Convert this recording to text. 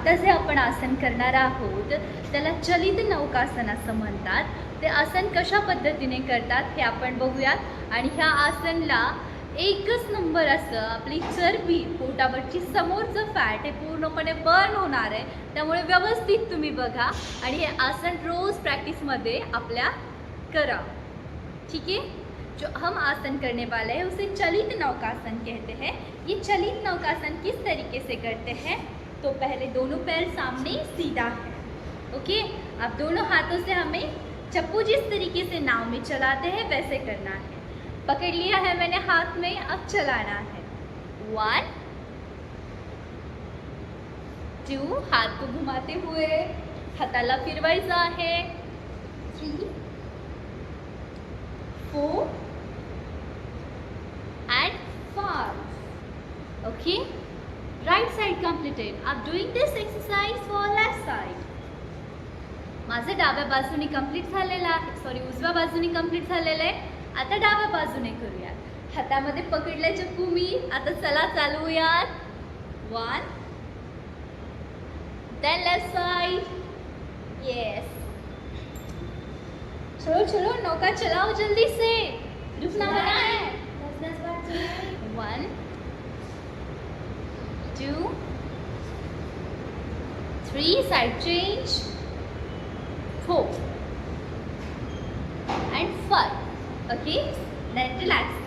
आता जे आपण आसन करणार आहोत त्याला चलित नौकासन असं म्हणतात. ते आसन कशा पद्धतीने करतात हे आपण बघूयात. आणि ह्या आसनला एकच नंबर असं आपली चरबी, पोटावरची समोरचं फॅट हे पूर्णपणे बर्न होणार आहे. त्यामुळे व्यवस्थित तुम्ही बघा आणि हे आसन रोज प्रैक्टिस आपल्या करा, ठीक है। जो हम आसन करने वाले हैं उसे चलित नौकासन कहते हैं। ये चलित नौकासन किस तरीके से करते हैं, तो पहले दोनों पैर सामने सीधा है, ओके। अब दोनों हाथों से हमें चप्पू जिस तरीके से नाव में चलाते हैं वैसे करना है। पकड़ लिया है मैंने हाथ में, अब चलाना है। 1 2, हाथ को घुमाते हुए हाताला फिरवायचं आहे। 3 4 and 5, okay। Right side completed. अब doing this exercise for left side. माझं डाव्या बाजूने कंप्लीट झालेलं आहे, सॉरी उजव्या बाजूने कंप्लीट झालेलं आहे। आता डाव्या बाजूने करूया। हातामध्ये पकडले चक्कू मी, आता चला चालूयात। 1 then left side, yes। चलो चलो नौका चलाओ जल्दी से, रुकना मना है। 1 2 3, side change, 4 and 5, okay। Then relax।